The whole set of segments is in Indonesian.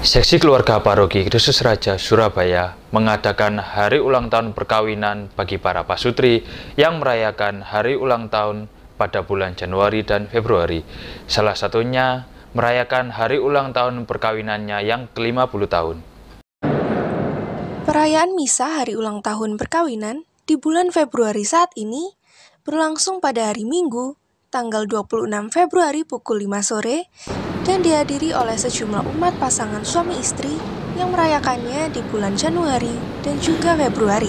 Seksi Keluarga Paroki Kristus Raja Surabaya mengadakan hari ulang tahun perkawinan bagi para pasutri yang merayakan hari ulang tahun pada bulan Januari dan Februari. Salah satunya merayakan hari ulang tahun perkawinannya yang ke-50 tahun. Perayaan misa hari ulang tahun perkawinan di bulan Februari saat ini berlangsung pada hari Minggu, tanggal 26 Februari pukul 5 sore dan dihadiri oleh sejumlah umat pasangan suami istri yang merayakannya di bulan Januari dan juga Februari.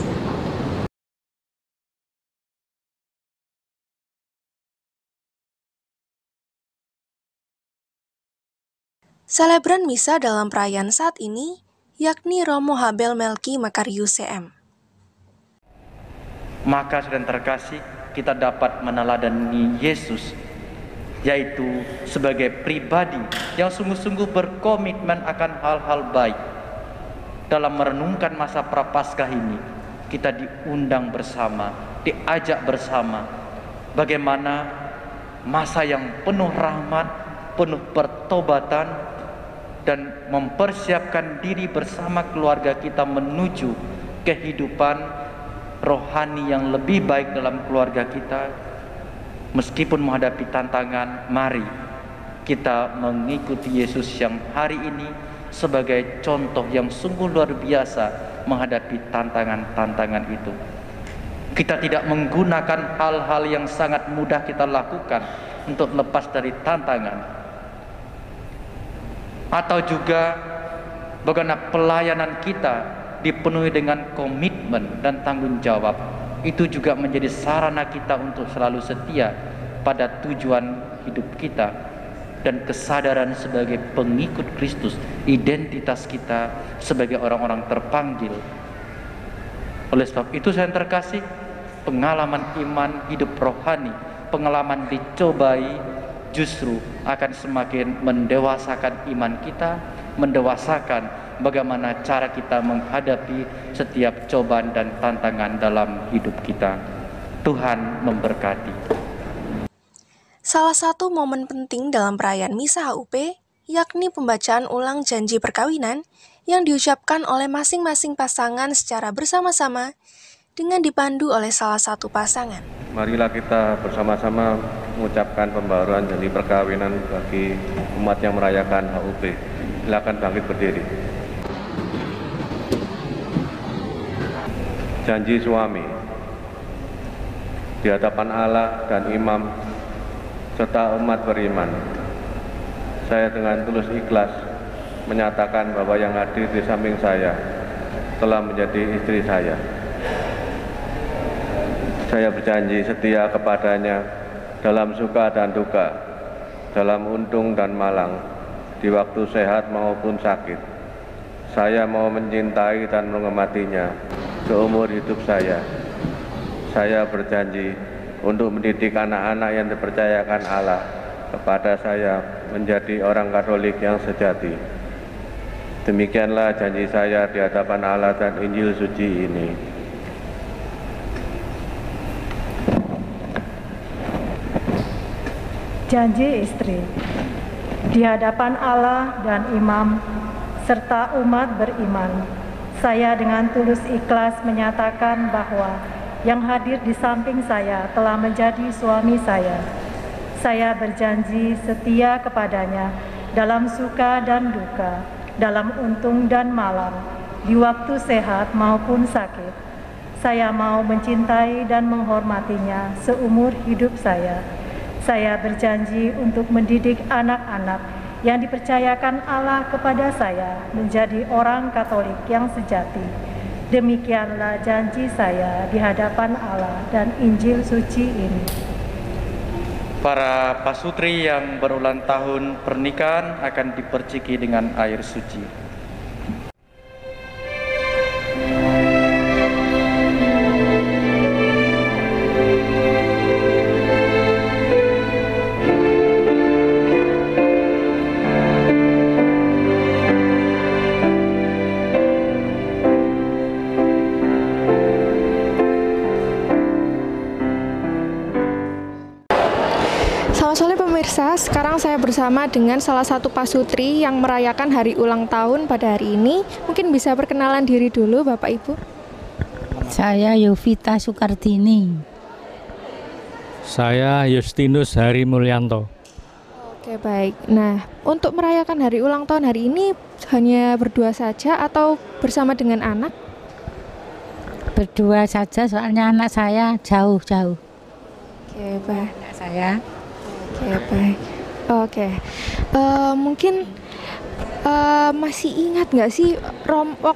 Selebran misa dalam perayaan saat ini yakni Romo Habel Melki Makarius CM. Maka saudara terkasih, kita dapat meneladani Yesus, yaitu sebagai pribadi yang sungguh-sungguh berkomitmen akan hal-hal baik. Dalam merenungkan masa Prapaskah ini, kita diundang bersama, diajak bersama, bagaimana masa yang penuh rahmat, penuh pertobatan, dan mempersiapkan diri bersama keluarga kita menuju kehidupan rohani yang lebih baik dalam keluarga kita. Meskipun menghadapi tantangan, mari kita mengikuti Yesus yang hari ini sebagai contoh yang sungguh luar biasa menghadapi tantangan-tantangan itu. Kita tidak menggunakan hal-hal yang sangat mudah kita lakukan untuk lepas dari tantangan. Atau juga bagaimana pelayanan kita dipenuhi dengan komitmen dan tanggung jawab. Itu juga menjadi sarana kita untuk selalu setia pada tujuan hidup kita dan kesadaran sebagai pengikut Kristus, identitas kita sebagai orang-orang terpanggil. Oleh sebab itu saya terkasih, pengalaman iman hidup rohani, pengalaman dicobai justru akan semakin mendewasakan iman kita, mendewasakan bagaimana cara kita menghadapi setiap cobaan dan tantangan dalam hidup kita. Tuhan memberkati. Salah satu momen penting dalam perayaan Misa HUP yakni pembacaan ulang janji perkawinan yang diucapkan oleh masing-masing pasangan secara bersama-sama dengan dipandu oleh salah satu pasangan. Marilah kita bersama-sama mengucapkan pembaruan janji perkawinan bagi umat yang merayakan HUP. Silakan bangkit berdiri. Janji suami di hadapan Allah dan imam serta umat beriman. Saya dengan tulus ikhlas menyatakan bahwa yang hadir di samping saya telah menjadi istri saya. Saya berjanji setia kepadanya dalam suka dan duka, dalam untung dan malang, di waktu sehat maupun sakit. Saya mau mencintai dan menghormatinya seumur hidup saya. Saya berjanji untuk mendidik anak-anak yang dipercayakan Allah kepada saya menjadi orang Katolik yang sejati. Demikianlah janji saya di hadapan Allah dan Injil suci ini. Janji istri di hadapan Allah dan imam serta umat beriman, saya dengan tulus ikhlas menyatakan bahwa yang hadir di samping saya telah menjadi suami saya. Saya berjanji setia kepadanya dalam suka dan duka, dalam untung dan malang, di waktu sehat maupun sakit. Saya mau mencintai dan menghormatinya seumur hidup saya. Saya berjanji untuk mendidik anak-anak yang dipercayakan Allah kepada saya menjadi orang Katolik yang sejati. Demikianlah janji saya di hadapan Allah dan Injil suci ini. Para pasutri yang berulang tahun pernikahan akan diperciki dengan air suci. Selamat sore pemirsa, sekarang saya bersama dengan salah satu pasutri yang merayakan hari ulang tahun pada hari ini. Mungkin bisa perkenalan diri dulu Bapak Ibu. Saya Yovita Sukartini. Saya Justinus Hari Mulyanto. Oke, baik. Nah, untuk merayakan hari ulang tahun hari ini hanya berdua saja atau bersama dengan anak? Berdua saja, soalnya anak saya jauh-jauh. Oke, baik. Anak saya. Oke, baik. Oke. Mungkin masih ingat nggak sih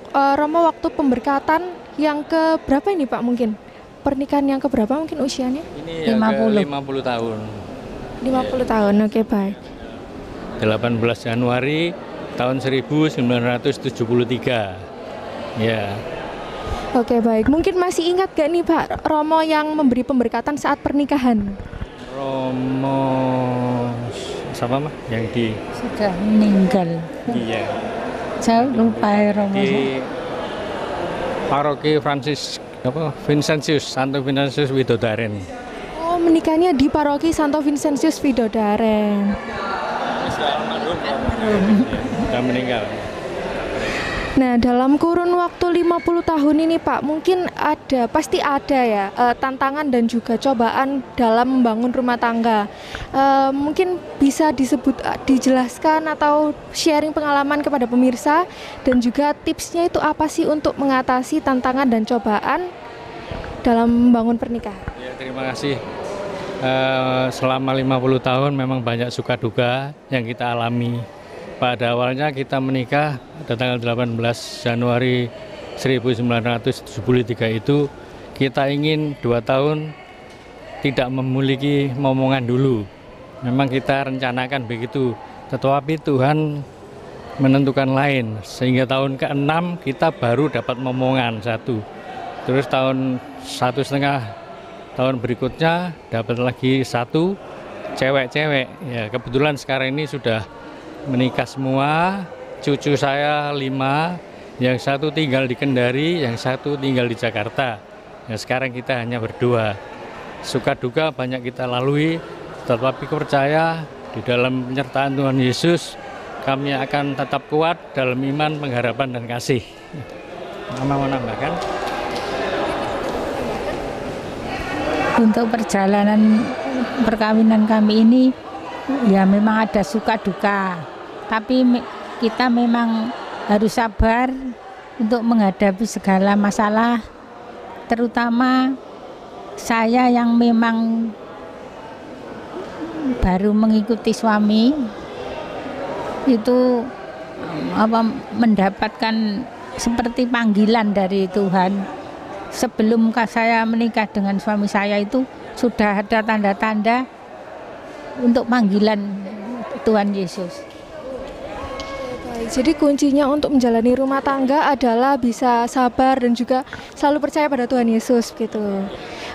Romo waktu pemberkatan yang ke berapa ini Pak mungkin? Pernikahan yang ke berapa mungkin usianya? Ini 50 tahun. 50 tahun, oke baik. 18 Januari tahun 1973. Ya. Oke baik, mungkin masih ingat gak nih Pak Romo yang memberi pemberkatan saat pernikahan? Romo siapa mah yang di Sudah meninggal. iya Saya lupa ya Romo. di Paroki Vincentius Santo Vincentius Widodaren. Oh, menikahnya di Paroki Santo Vincentius Widodaren. Sudah meninggal. Nah, dalam kurun waktu 50 tahun ini Pak, mungkin pasti ada ya tantangan dan juga cobaan dalam membangun rumah tangga. Mungkin bisa dijelaskan atau sharing pengalaman kepada pemirsa dan juga tipsnya itu apa sih untuk mengatasi tantangan dan cobaan dalam membangun pernikahan? Ya, terima kasih. Selama 50 tahun memang banyak suka duka yang kita alami. Pada awalnya kita menikah pada tanggal 18 Januari 1973 itu kita ingin 2 tahun tidak memiliki momongan dulu. Memang kita rencanakan begitu, tetapi Tuhan menentukan lain. Sehingga tahun ke-6 kita baru dapat momongan 1. Terus tahun 1,5 tahun berikutnya dapat lagi 1 cewek-cewek. Ya, kebetulan sekarang ini sudah menikah semua, cucu saya 5, yang 1 tinggal di Kendari, yang 1 tinggal di Jakarta. Ya, sekarang kita hanya berdua. Suka duka banyak kita lalui, tetapi percaya di dalam penyertaan Tuhan Yesus, kami akan tetap kuat dalam iman, pengharapan, dan kasih. Mama mau nambahkan? Untuk perjalanan perkawinan kami ini ya memang ada suka duka, tapi kita memang harus sabar untuk menghadapi segala masalah, terutama saya yang memang baru mengikuti suami itu mendapatkan seperti panggilan dari Tuhan. Sebelum saya menikah dengan suami saya itu sudah ada tanda-tanda untuk panggilan Tuhan Yesus. Baik, jadi kuncinya untuk menjalani rumah tangga adalah bisa sabar dan juga selalu percaya pada Tuhan Yesus gitu.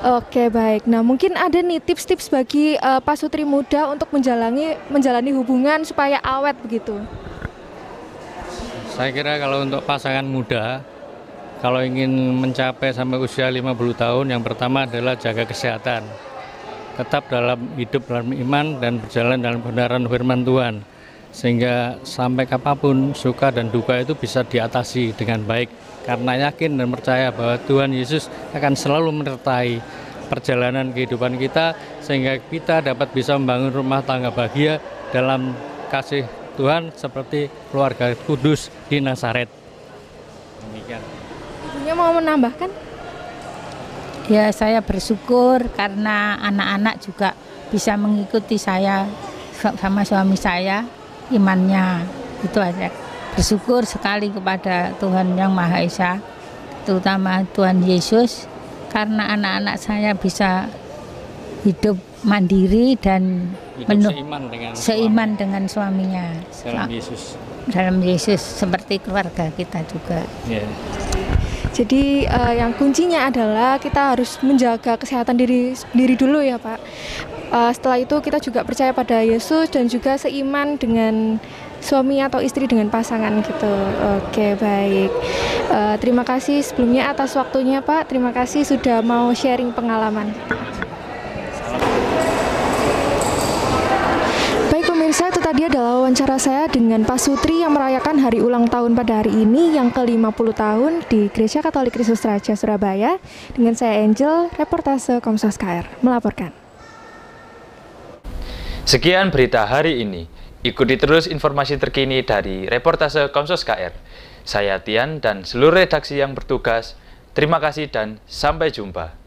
Oke baik, nah mungkin ada nih tips-tips bagi pasutri muda untuk menjalani hubungan supaya awet begitu. Saya kira kalau untuk pasangan muda, kalau ingin mencapai sampai usia 50 tahun, yang pertama adalah jaga kesehatan. Tetap dalam hidup dalam iman dan berjalan dalam kebenaran firman Tuhan. Sehingga sampai kapanpun suka dan duka itu bisa diatasi dengan baik. Karena yakin dan percaya bahwa Tuhan Yesus akan selalu menyertai perjalanan kehidupan kita. Sehingga kita dapat bisa membangun rumah tangga bahagia dalam kasih Tuhan seperti keluarga kudus di Nazaret. Demikian. Ibunya mau menambahkan? Ya, saya bersyukur karena anak-anak juga bisa mengikuti saya sama suami saya, imannya itu aja. Bersyukur sekali kepada Tuhan Yang Maha Esa, terutama Tuhan Yesus, karena anak-anak saya bisa hidup mandiri dan seiman dengan suaminya dalam Yesus seperti keluarga kita juga. Yeah. Jadi yang kuncinya adalah kita harus menjaga kesehatan diri dulu ya Pak. Setelah itu kita juga percaya pada Yesus dan juga seiman dengan suami atau istri dengan pasangan gitu. Oke baik. Terima kasih sebelumnya atas waktunya Pak. Terima kasih sudah mau sharing pengalaman. Baik tadi adalah wawancara saya dengan Pak Sutri yang merayakan hari ulang tahun pada hari ini yang ke-50 tahun di Gereja Katolik Kristus Raja Surabaya. Dengan saya Angel, reportase Komsos KR melaporkan. Sekian berita hari ini. Ikuti terus informasi terkini dari reportase Komsos KR. Saya Tian dan seluruh redaksi yang bertugas. Terima kasih dan sampai jumpa.